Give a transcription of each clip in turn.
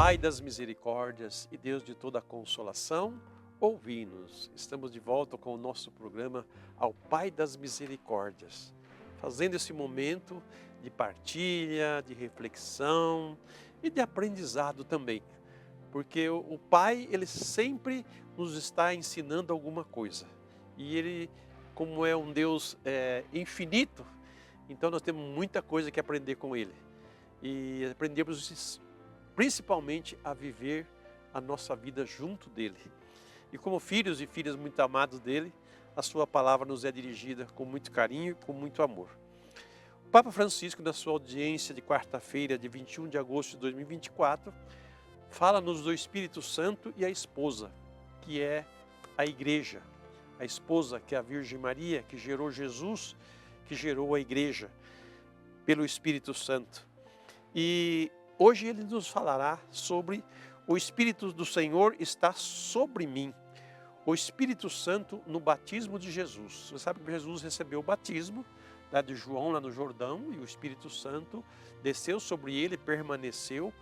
Pai das misericórdias e Deus de toda a consolação, ouvi-nos. Estamos de volta com o nosso programa Ao Pai das Misericórdias, fazendo esse momento de partilha, de reflexão e de aprendizado também. Porque o Pai, Ele sempre nos está ensinando alguma coisa. E Ele, como é um Deus infinito, então nós temos muita coisa que aprender com Ele. E aprendemos principalmente a viver a nossa vida junto dEle. E como filhos e filhas muito amados dEle, a sua palavra nos é dirigida com muito carinho e com muito amor. O Papa Francisco, na sua audiência de quarta-feira, de 21 de agosto de 2024, fala-nos do Espírito Santo e a esposa, que é a igreja. A esposa, que é a Virgem Maria, que gerou Jesus, que gerou a igreja, pelo Espírito Santo. E hoje ele nos falará sobre o Espírito do Senhor está sobre mim. O Espírito Santo no batismo de Jesus. Você sabe que Jesus recebeu o batismo de João lá no Jordão e o Espírito Santo desceu sobre ele, permaneceu.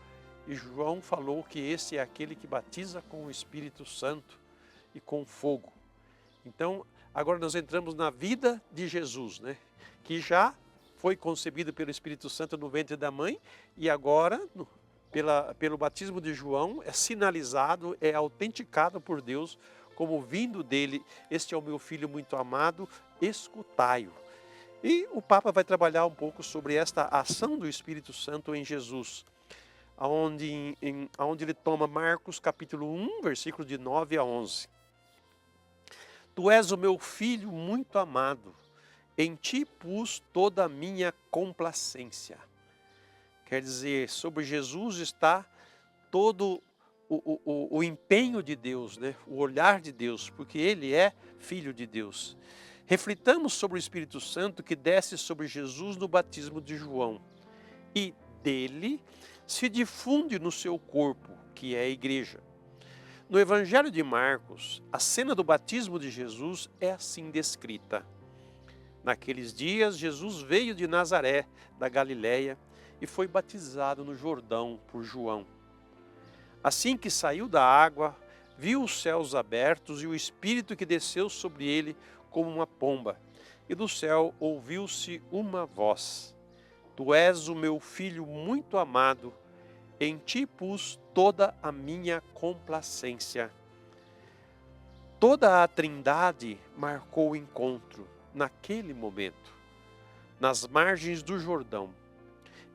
E João falou que esse é aquele que batiza com o Espírito Santo e com fogo. Então, agora nós entramos na vida de Jesus, né? Que já foi concebido pelo Espírito Santo no ventre da mãe e agora, pelo batismo de João, é sinalizado, é autenticado por Deus como vindo dele. Este é o meu filho muito amado, escutai-o. E o Papa vai trabalhar um pouco sobre esta ação do Espírito Santo em Jesus, onde ele toma Marcos capítulo 1, versículo de 9 a 11. Tu és o meu filho muito amado, em ti pus toda a minha complacência. Quer dizer, sobre Jesus está todo o empenho de Deus, né? O olhar de Deus, porque ele é filho de Deus. Reflitamos sobre o Espírito Santo que desce sobre Jesus no batismo de João e dele se difunde no seu corpo, que é a igreja. No Evangelho de Marcos, a cena do batismo de Jesus é assim descrita. Naqueles dias, Jesus veio de Nazaré, da Galileia, e foi batizado no Jordão por João. Assim que saiu da água, viu os céus abertos e o Espírito que desceu sobre ele como uma pomba. E do céu ouviu-se uma voz: Tu és o meu filho muito amado, em ti pus toda a minha complacência. Toda a Trindade marcou o encontro naquele momento, nas margens do Jordão.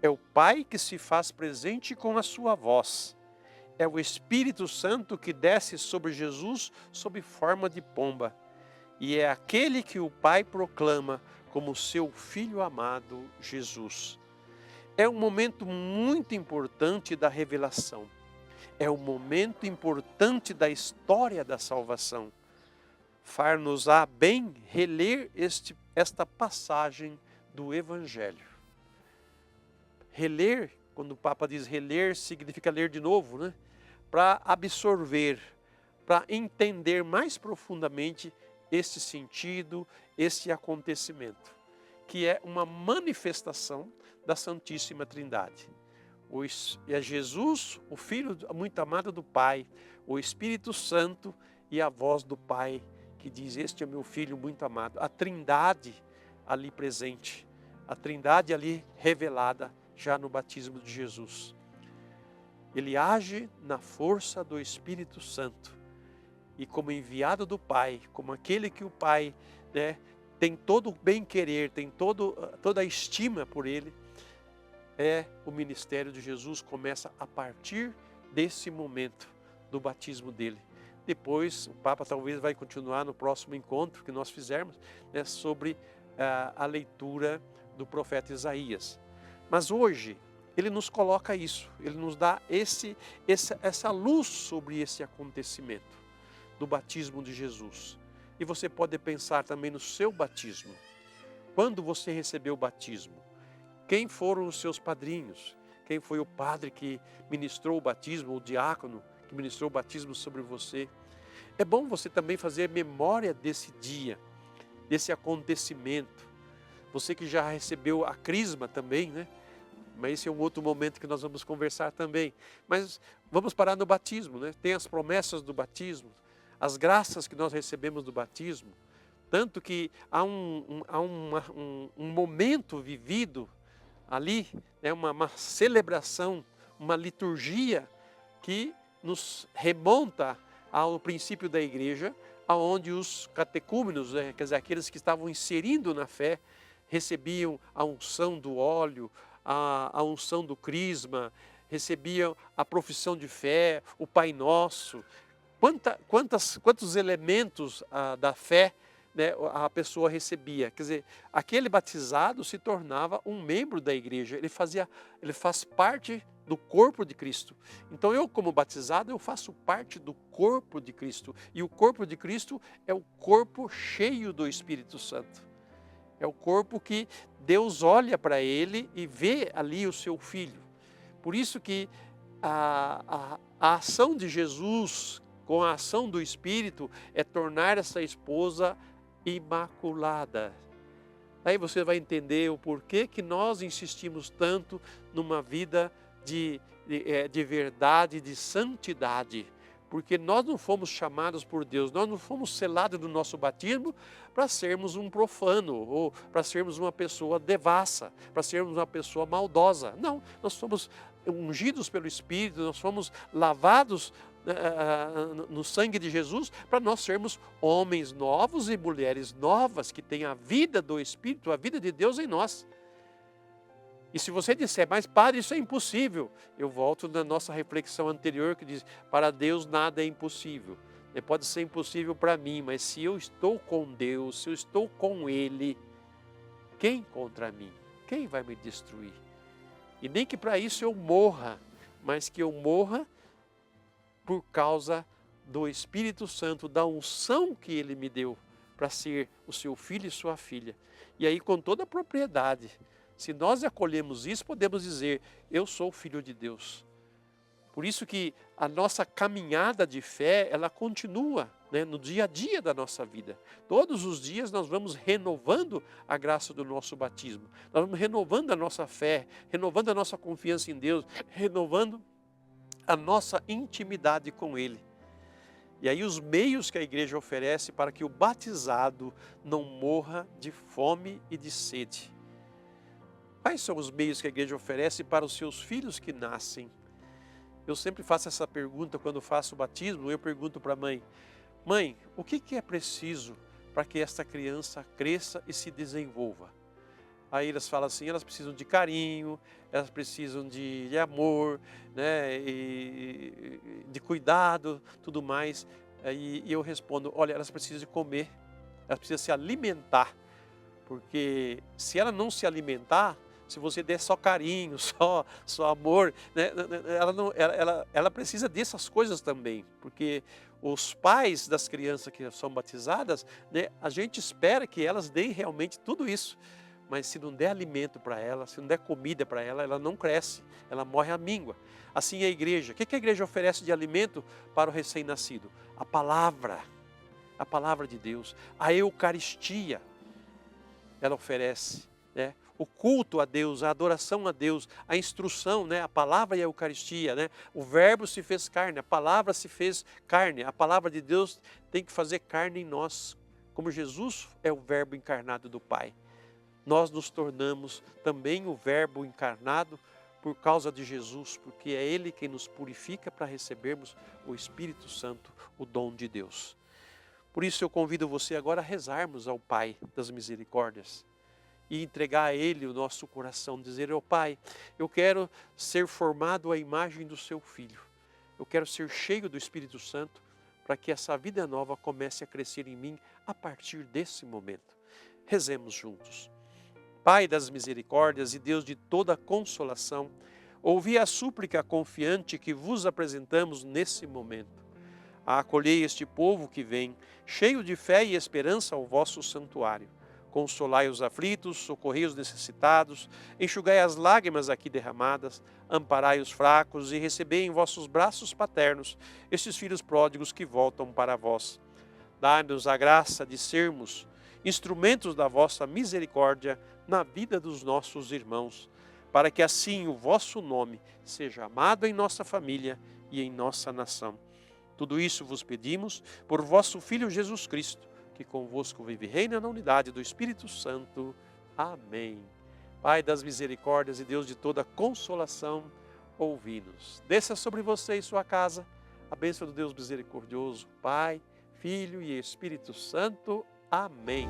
É o Pai que se faz presente com a sua voz. É o Espírito Santo que desce sobre Jesus sob forma de pomba. E é aquele que o Pai proclama como seu Filho amado, Jesus. É um momento muito importante da revelação. É um momento importante da história da salvação. Far-nos-á bem reler esta passagem do Evangelho. Reler, quando o Papa diz reler, significa ler de novo, né? Para absorver, para entender mais profundamente este sentido, este acontecimento, que é uma manifestação da Santíssima Trindade. É Jesus, o Filho muito amado do Pai, o Espírito Santo e a voz do Pai, que diz, este é meu Filho muito amado. A Trindade ali presente, a Trindade ali revelada já no batismo de Jesus. Ele age na força do Espírito Santo e como enviado do Pai, como aquele que o Pai, né, tem todo o bem-querer, tem toda a estima por ele, o ministério de Jesus começa a partir desse momento do batismo dele. Depois, o Papa talvez vai continuar no próximo encontro que nós fizermos, né, sobre a leitura do profeta Isaías. Mas hoje, ele nos coloca isso, ele nos dá essa luz sobre esse acontecimento do batismo de Jesus. E você pode pensar também no seu batismo. Quando você recebeu o batismo? Quem foram os seus padrinhos? Quem foi o padre que ministrou o batismo, o diácono que ministrou o batismo sobre você? É bom você também fazer memória desse dia, desse acontecimento. Você que já recebeu a crisma também, né? Mas esse é um outro momento que nós vamos conversar também. Mas vamos parar no batismo, né? Tem as promessas do batismo, as graças que nós recebemos do batismo. Tanto que há um momento vivido ali, né? uma celebração, uma liturgia que nos remonta ao princípio da igreja, onde os catecúmenos, quer dizer, aqueles que estavam inserindo na fé, recebiam a unção do óleo, a unção do crisma, recebiam a profissão de fé, o Pai Nosso. Quantos elementos da fé, né, a pessoa recebia? Quer dizer, aquele batizado se tornava um membro da igreja, ele faz parte do corpo de Cristo. Então eu, como batizado, eu faço parte do corpo de Cristo. E o corpo de Cristo é o corpo cheio do Espírito Santo. É o corpo que Deus olha para ele e vê ali o seu filho. Por isso que a ação de Jesus com a ação do Espírito é tornar essa esposa imaculada. Aí você vai entender o porquê que nós insistimos tanto numa vida de verdade, de santidade. Porque nós não fomos chamados por Deus, nós não fomos selados do nosso batismo para sermos um profano, ou para sermos uma pessoa devassa, para sermos uma pessoa maldosa. Não, nós somos ungidos pelo Espírito, nós fomos lavados no sangue de Jesus para nós sermos homens novos e mulheres novas que têm a vida do Espírito, a vida de Deus em nós. E se você disser, mas padre, isso é impossível, eu volto na nossa reflexão anterior que diz, para Deus nada é impossível. Pode ser impossível para mim, mas se eu estou com Deus, se eu estou com Ele, quem contra mim? Quem vai me destruir? E nem que para isso eu morra, mas que eu morra por causa do Espírito Santo, da unção que Ele me deu para ser o seu filho e sua filha. E aí com toda a propriedade, se nós acolhemos isso, podemos dizer, eu sou filho de Deus. Por isso que a nossa caminhada de fé, ela continua, né, no dia a dia da nossa vida. Todos os dias nós vamos renovando a graça do nosso batismo. Nós vamos renovando a nossa fé, renovando a nossa confiança em Deus, renovando a nossa intimidade com Ele. E aí os meios que a igreja oferece para que o batizado não morra de fome e de sede. Quais são os meios que a igreja oferece para os seus filhos que nascem? Eu sempre faço essa pergunta quando faço o batismo, eu pergunto para a mãe, mãe, o que é preciso para que esta criança cresça e se desenvolva? Aí elas falam assim, elas precisam de carinho, elas precisam de amor, né, e de cuidado, tudo mais. Aí eu respondo, olha, elas precisam de comer, elas precisam se alimentar, porque se ela não se alimentar, se você der só carinho, só amor, né, ela precisa dessas coisas também, porque os pais das crianças que são batizadas, né, a gente espera que elas deem realmente tudo isso, mas se não der alimento para ela, se não der comida para ela, ela não cresce, ela morre à míngua. Assim é a igreja. O que a igreja oferece de alimento para o recém-nascido? A palavra de Deus, a Eucaristia, ela oferece, né? O culto a Deus, a adoração a Deus, a instrução, né? A palavra e a Eucaristia, né? O verbo se fez carne, a palavra se fez carne, a palavra de Deus tem que fazer carne em nós, como Jesus é o verbo encarnado do Pai. Nós nos tornamos também o verbo encarnado por causa de Jesus, porque é Ele quem nos purifica para recebermos o Espírito Santo, o dom de Deus. Por isso eu convido você agora a rezarmos ao Pai das misericórdias e entregar a Ele o nosso coração, dizer, ó Pai, eu quero ser formado à imagem do Seu Filho, eu quero ser cheio do Espírito Santo para que essa vida nova comece a crescer em mim a partir desse momento. Rezemos juntos. Pai das misericórdias e Deus de toda consolação, ouvi a súplica confiante que vos apresentamos nesse momento. Acolhei este povo que vem, cheio de fé e esperança ao vosso santuário. Consolai os aflitos, socorrei os necessitados, enxugai as lágrimas aqui derramadas, amparai os fracos e recebei em vossos braços paternos estes filhos pródigos que voltam para vós. Dai-nos a graça de sermos instrumentos da vossa misericórdia na vida dos nossos irmãos. para que assim o vosso nome seja amado em nossa família e em nossa nação. Tudo isso vos pedimos por vosso Filho Jesus Cristo, que convosco vive e reina na unidade do Espírito Santo. Amém. Pai das misericórdias e Deus de toda consolação, ouvi-nos. Desça sobre você e sua casa a bênção do Deus misericordioso, Pai, Filho e Espírito Santo. Amém.